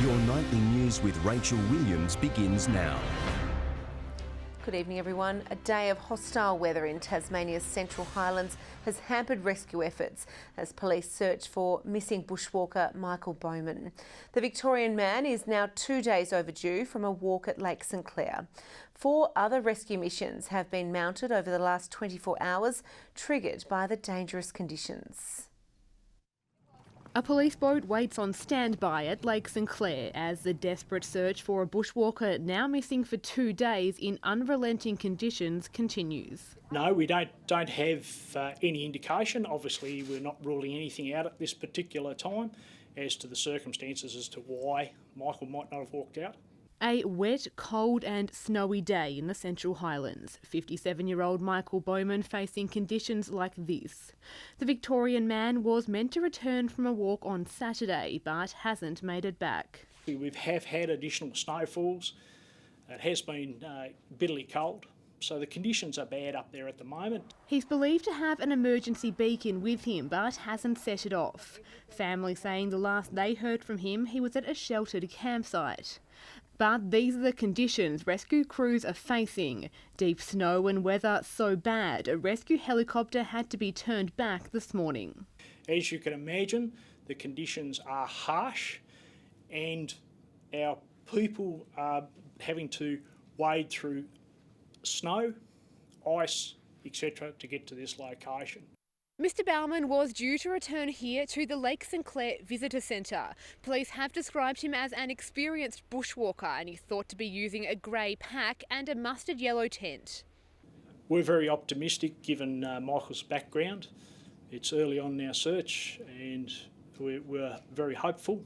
Your nightly news with Rachel Williams begins now. Good evening, everyone. A day of hostile weather in Tasmania's Central Highlands has hampered rescue efforts as police search for missing bushwalker Michael Bowman. The Victorian man is now 2 days overdue from a walk at Lake St Clair. 4 other rescue missions have been mounted over the last 24 hours, triggered by the dangerous conditions. A police boat waits on standby at Lake St Clair as the desperate search for a bushwalker now missing for 2 days in unrelenting conditions continues. No, we don't have any indication. Obviously, we're not ruling anything out at this particular time as to the circumstances as to why Michael might not have walked out. A wet, cold and snowy day in the Central Highlands. 57-year-old Michael Bowman facing conditions like this. The Victorian man was meant to return from a walk on Saturday but hasn't made it back. We have had additional snowfalls. It has been bitterly cold, so the conditions are bad up there at the moment. He's believed to have an emergency beacon with him but hasn't set it off. Family saying the last they heard from him, he was at a sheltered campsite. But these are the conditions rescue crews are facing. Deep snow and weather so bad, a rescue helicopter had to be turned back this morning. As you can imagine, the conditions are harsh and our people are having to wade through snow, ice, etc. to get to this location. Mr Bowman was due to return here to the Lake St Clair Visitor Centre. Police have described him as an experienced bushwalker and he's thought to be using a grey pack and a mustard yellow tent. We're very optimistic given Michael's background. It's early on in our search and we're very hopeful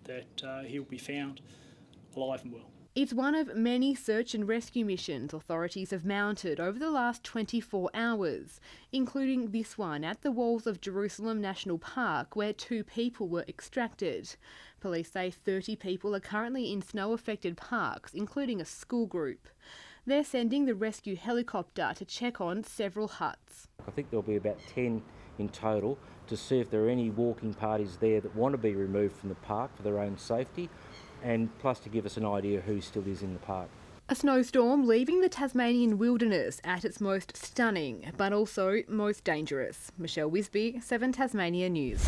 that he'll be found alive and well. It's one of many search and rescue missions authorities have mounted over the last 24 hours, including this one at the walls of Jerusalem National Park where 2 people were extracted. Police say 30 people are currently in snow-affected parks, including a school group. They're sending the rescue helicopter to check on several huts. I think there'll be about 10 in total to see if there are any walking parties there that want to be removed from the park for their own safety, and plus to give us an idea who still is in the park. A snowstorm leaving the Tasmanian wilderness at its most stunning, but also most dangerous. Michelle Wisby, 7 Tasmania News.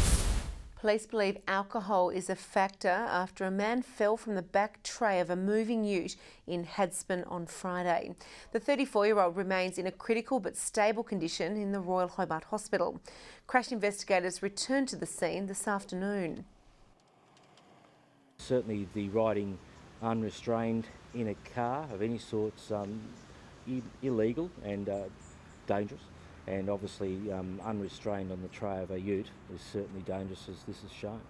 Police believe alcohol is a factor after a man fell from the back tray of a moving ute in Hadspen on Friday. The 34-year-old remains in a critical but stable condition in the Royal Hobart Hospital. Crash investigators returned to the scene this afternoon. Certainly the riding unrestrained in a car of any sort's illegal and dangerous, and obviously unrestrained on the tray of a ute is certainly dangerous, as this has shown.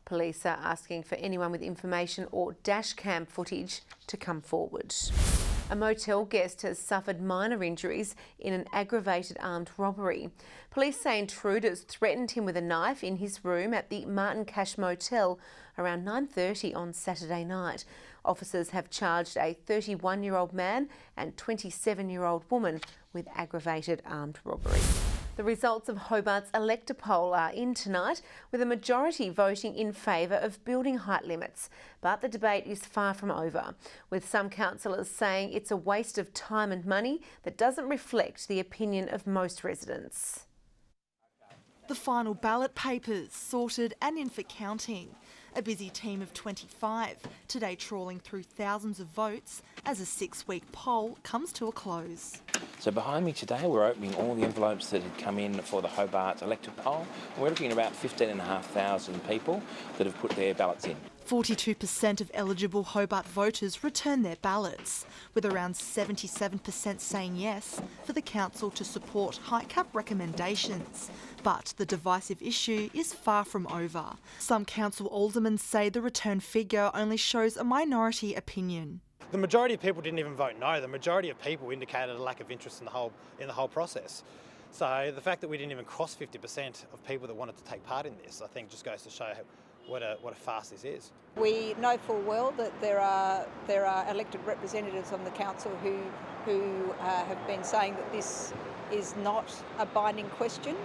Police are asking for anyone with information or dash cam footage to come forward. A motel guest has suffered minor injuries in an aggravated armed robbery. Police say intruders threatened him with a knife in his room at the Martin Cash Motel around 9:30 on Saturday night. Officers have charged a 31-year-old man and 27-year-old woman with aggravated armed robbery. The results of Hobart's elector poll are in tonight, with a majority voting in favour of building height limits. But the debate is far from over, with some councillors saying it's a waste of time and money that doesn't reflect the opinion of most residents. The final ballot papers sorted and in for counting. A busy team of 25 today trawling through thousands of votes as a 6-week poll comes to a close. So behind me today we're opening all the envelopes that had come in for the Hobart electorate poll. We're looking at about 15,500 people that have put their ballots in. 42% of eligible Hobart voters return their ballots, with around 77% saying yes for the council to support height cap recommendations. But the divisive issue is far from over. Some council aldermen say the return figure only shows a minority opinion. The majority of people didn't even vote no. The majority of people indicated a lack of interest in the whole process. So the fact that we didn't even cross 50% of people that wanted to take part in this, I think just goes to show what a farce this is. We know full well that there are elected representatives on the council who have been saying that this is not a binding question.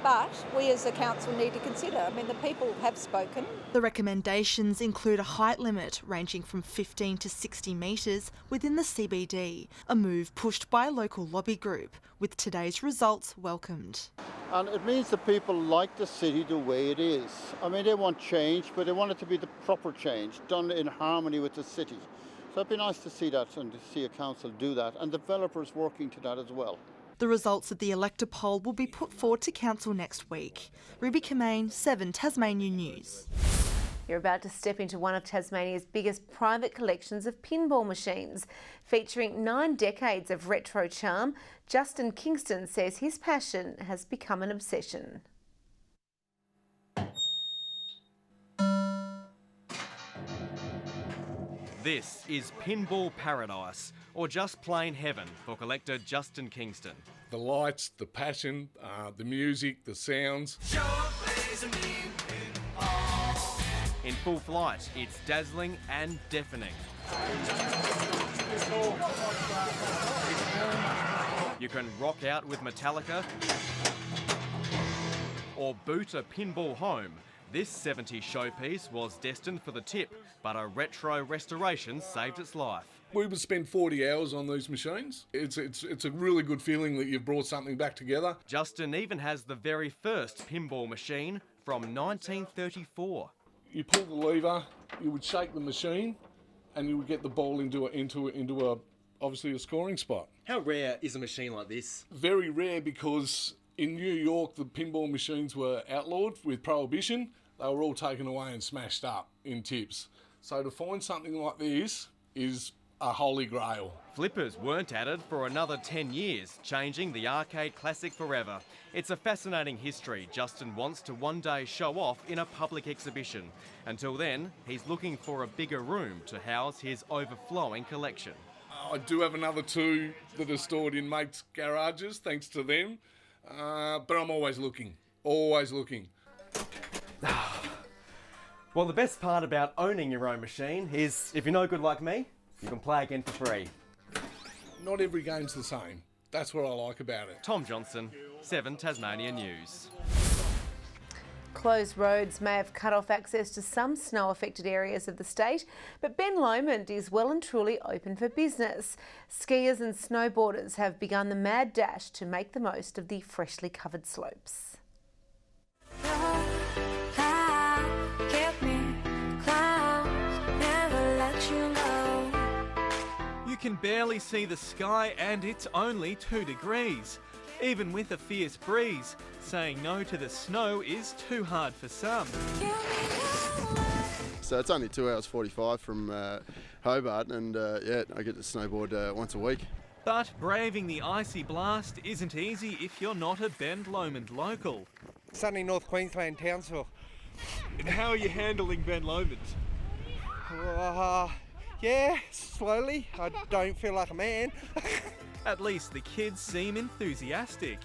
But we as a council need to consider. I mean, the people have spoken. The recommendations include a height limit ranging from 15 to 60 metres within the CBD, a move pushed by a local lobby group, with today's results welcomed. And it means that people like the city the way it is. I mean, they want change, but they want it to be the proper change, done in harmony with the city. So it'd be nice to see that and to see a council do that, and developers working to that as well. The results of the elector poll will be put forward to council next week. Ruby Kamane, 7 Tasmania News. You're about to step into one of Tasmania's biggest private collections of pinball machines. Featuring 9 decades of retro charm, Justin Kingston says his passion has become an obsession. This is Pinball Paradise, or just plain heaven for collector Justin Kingston. The lights, the passion, the music, the sounds. In full flight, it's dazzling and deafening. You can rock out with Metallica or boot a pinball home. This 70s showpiece was destined for the tip, but a retro restoration saved its life. We would spend 40 hours on these machines. It's a really good feeling that you've brought something back together. Justin even has the very first pinball machine from 1934. You pull the lever, you would shake the machine, and you would get the ball into a obviously a scoring spot. How rare is a machine like this? Very rare, because in New York the pinball machines were outlawed with prohibition. They were all taken away and smashed up in tips. So to find something like this is a holy grail. Flippers weren't added for another 10 years, changing the arcade classic forever. It's a fascinating history Justin wants to one day show off in a public exhibition. Until then, he's looking for a bigger room to house his overflowing collection. I do have another 2 that are stored in mates' garages, thanks to them. But I'm always looking, always looking. Well, the best part about owning your own machine is, if you're no good like me, you can play again for free. Not every game's the same. That's what I like about it. Tom Johnson, 7 Tasmania News. Closed roads may have cut off access to some snow-affected areas of the state, but Ben Lomond is well and truly open for business. Skiers and snowboarders have begun the mad dash to make the most of the freshly covered slopes. You can barely see the sky and it's only 2 degrees. Even with a fierce breeze, saying no to the snow is too hard for some. So it's only 2 hours 45 from Hobart, and yeah, I get to snowboard once a week. But braving the icy blast isn't easy if you're not a Ben Lomond local. Sunny North Queensland, Townsville. And how are you handling Ben Lomond? Yeah, slowly. I don't feel like a man. At least the kids seem enthusiastic.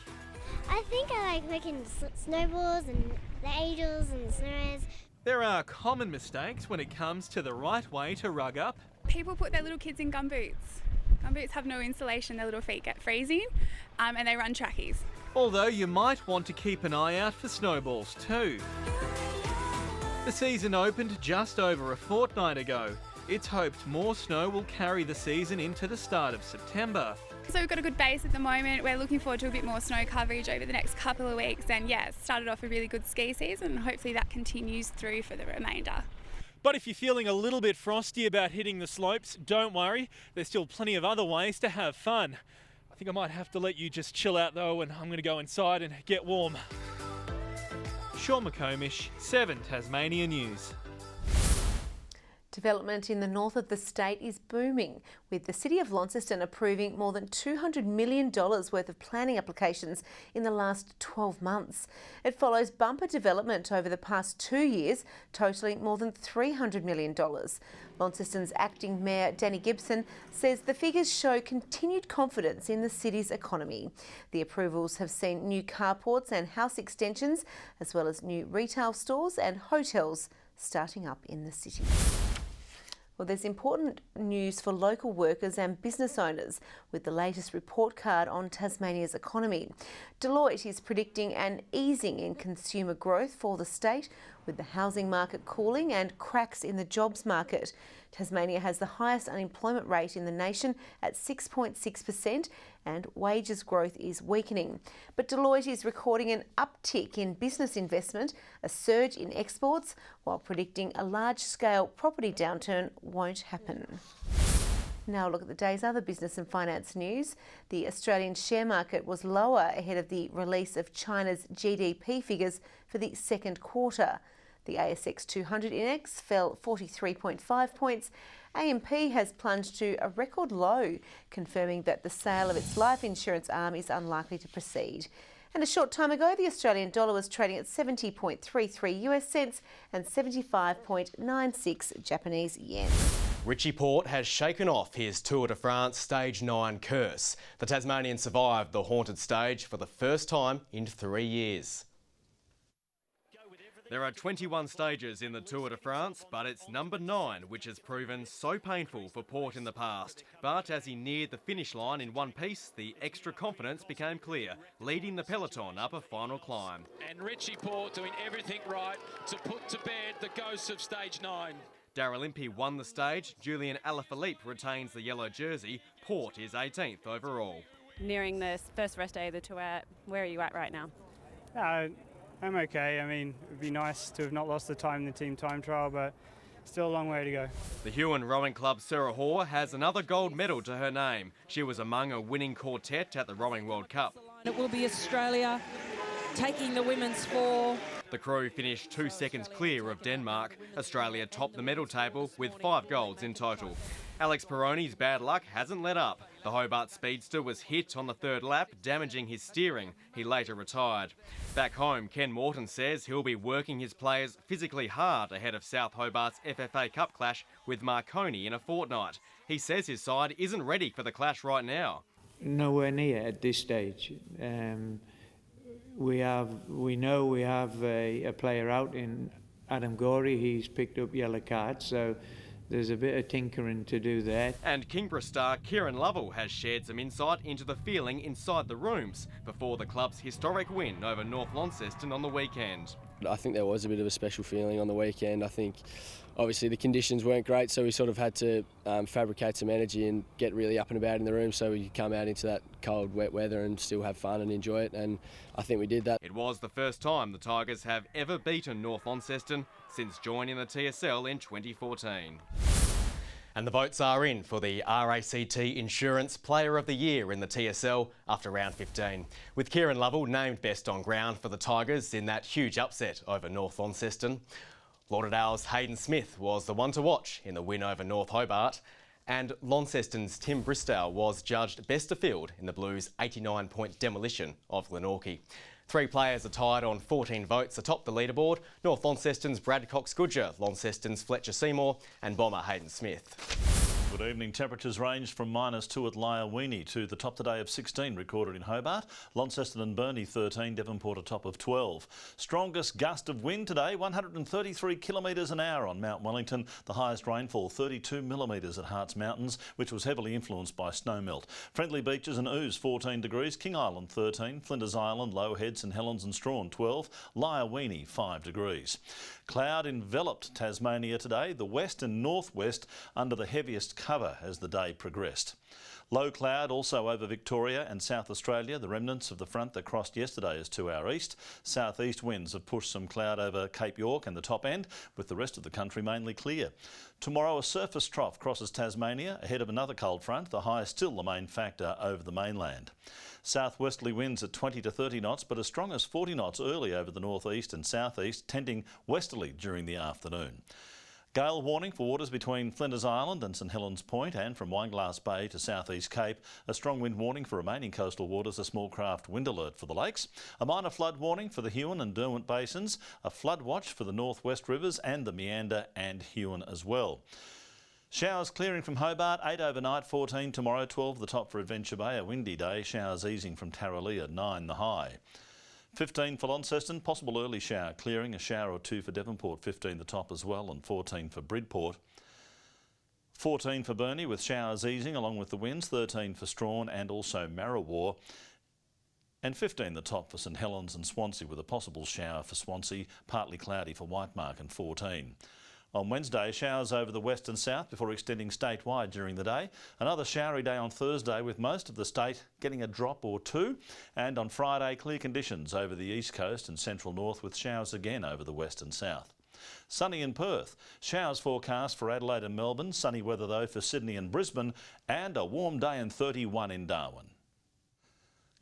I think I like making snowballs and the angels and the snows. There are common mistakes when it comes to the right way to rug up. People put their little kids in gumboots. Gumboots have no insulation, their little feet get freezing, and they run trackies. Although you might want to keep an eye out for snowballs too. The season opened just over a fortnight ago. It's hoped more snow will carry the season into the start of September. So we've got a good base at the moment. We're looking forward to a bit more snow coverage over the next couple of weeks, and yeah, it started off a really good ski season, and hopefully that continues through for the remainder. But if you're feeling a little bit frosty about hitting the slopes, don't worry, there's still plenty of other ways to have fun. I think I might have to let you just chill out though, and I'm going to go inside and get warm. Sean McComish, 7 Tasmania News. Development in the north of the state is booming, with the City of Launceston approving more than $200 million worth of planning applications in the last 12 months. It follows bumper development over the past 2 years, totalling more than $300 million. Launceston's acting mayor, Danny Gibson, says the figures show continued confidence in the city's economy. The approvals have seen new carports and house extensions, as well as new retail stores and hotels starting up in the city. Well, there's important news for local workers and business owners with the latest report card on Tasmania's economy. Deloitte is predicting an easing in consumer growth for the state, with the housing market cooling and cracks in the jobs market. Tasmania has the highest unemployment rate in the nation at 6.6%, and wages growth is weakening. But Deloitte is recording an uptick in business investment, a surge in exports, while predicting a large-scale property downturn won't happen. Now look at the day's other business and finance news. The Australian share market was lower ahead of the release of China's GDP figures for the second quarter. The ASX 200 index fell 43.5 points. AMP has plunged to a record low, confirming that the sale of its life insurance arm is unlikely to proceed. And a short time ago, the Australian dollar was trading at 70.33 US cents and 75.96 Japanese yen. Richie Porte has shaken off his Tour de France Stage 9 curse. The Tasmanian survived the haunted stage for the first time in 3 years. There are 21 stages in the Tour de France, but it's number 9 which has proven so painful for Porte in the past. But as he neared the finish line in one piece, the extra confidence became clear, leading the peloton up a final climb. And Richie Porte doing everything right to put to bed the ghosts of Stage 9. Daryl Impey won the stage, Julian Alaphilippe retains the yellow jersey, Porte is 18th overall. Nearing the first rest day of the tour, where are you at right now? I'm okay. I mean, it would be nice to have not lost the time in the team time trial, but still a long way to go. The Huon Rowing Club Sarah Hoare has another gold medal to her name. She was among a winning quartet at the Rowing World Cup. It will be Australia taking the women's 4. The crew finished 2 seconds clear of Denmark. Australia topped the medal table with 5 golds in total. Alex Peroni's bad luck hasn't let up. The Hobart speedster was hit on the third lap, damaging his steering. He later retired. Back home, Ken Morton says he'll be working his players physically hard ahead of South Hobart's FFA Cup clash with Marconi in a fortnight. He says his side isn't ready for the clash right now. Nowhere near at this stage. We know we have a player out in Adam Gorey. He's picked up yellow cards, so there's a bit of tinkering to do there. And Kingborough star Kieran Lovell has shared some insight into the feeling inside the rooms before the club's historic win over North Launceston on the weekend. I think there was a bit of a special feeling on the weekend. I think obviously the conditions weren't great, so we sort of had to fabricate some energy and get really up and about in the room so we could come out into that cold, wet weather and still have fun and enjoy it, and I think we did that. It was the first time the Tigers have ever beaten North Launceston since joining the TSL in 2014. And the votes are in for the RACT Insurance Player of the Year in the TSL after round 15, with Kieran Lovell named best on ground for the Tigers in that huge upset over North Launceston. Lauderdale's Hayden Smith was the one to watch in the win over North Hobart, and Launceston's Tim Bristow was judged best of field in the Blues' 89-point demolition of Glenorchy. 3 players are tied on 14 votes atop the leaderboard: North Launceston's Brad Cox-Goodger, Launceston's Fletcher Seymour and bomber Hayden Smith. Good evening. Temperatures ranged from -2 at Lyawini to the top today of 16 recorded in Hobart. Launceston and Burnie 13, Devonport a top of 12. Strongest gust of wind today, 133 kilometres an hour on Mount Wellington. The highest rainfall, 32 millimetres at Harts Mountains, which was heavily influenced by snowmelt. Friendly beaches and ooze 14 degrees, King Island 13, Flinders Island, Low Head, St Helens and Strawn 12, Lyawini 5 degrees. Cloud enveloped Tasmania today, the west and northwest under the heaviest cover as the day progressed. Low cloud also over Victoria and South Australia, the remnants of the front that crossed yesterday is to our east. Southeast winds have pushed some cloud over Cape York and the top end, with the rest of the country mainly clear. Tomorrow a surface trough crosses Tasmania ahead of another cold front, the high is still the main factor over the mainland. Southwesterly winds at 20 to 30 knots, but as strong as 40 knots early over the northeast and southeast, tending westerly during the afternoon. Gale warning for waters between Flinders Island and St Helens Point, and from Wineglass Bay to South East Cape. A strong wind warning for remaining coastal waters, a small craft wind alert for the lakes. A minor flood warning for the Huon and Derwent basins. A flood watch for the northwest rivers and the Meander and Huon as well. Showers clearing from Hobart, 8 overnight, 14 tomorrow, 12 the top for Adventure Bay. A windy day, showers easing from Tarraleah, 9 the high. 15 for Launceston, possible early shower clearing, a shower or 2 for Devonport, 15 the top as well, and 14 for Bridport. 14 for Burnie with showers easing along with the winds, 13 for Strawn and also Marrawar. And 15 the top for St Helens and Swansea with a possible shower for Swansea, partly cloudy for Whitemark and 14. On Wednesday, showers over the west and south before extending statewide during the day. Another showery day on Thursday with most of the state getting a drop or two. And on Friday, clear conditions over the east coast and central north with showers again over the west and south. Sunny in Perth. Showers forecast for Adelaide and Melbourne. Sunny weather though for Sydney and Brisbane. And a warm day and 31 in Darwin.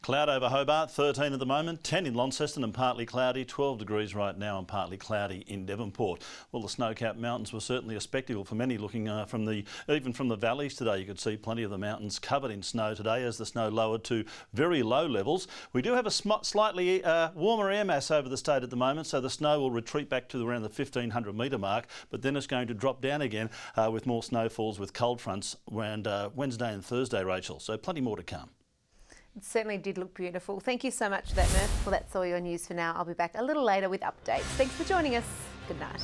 Cloud over Hobart, 13 at the moment, 10 in Launceston and partly cloudy, 12 degrees right now and partly cloudy in Devonport. Well, the snow-capped mountains were certainly a spectacle for many looking even from the valleys today. You could see plenty of the mountains covered in snow today as the snow lowered to very low levels. We do have a slightly warmer air mass over the state at the moment, so the snow will retreat back to around the 1,500 metre mark, but then it's going to drop down again with more snowfalls with cold fronts around Wednesday and Thursday, Rachel. So plenty more to come. It certainly did look beautiful. Thank you so much for that, Murph. Well, that's all your news for now. I'll be back a little later with updates. Thanks for joining us. Good night.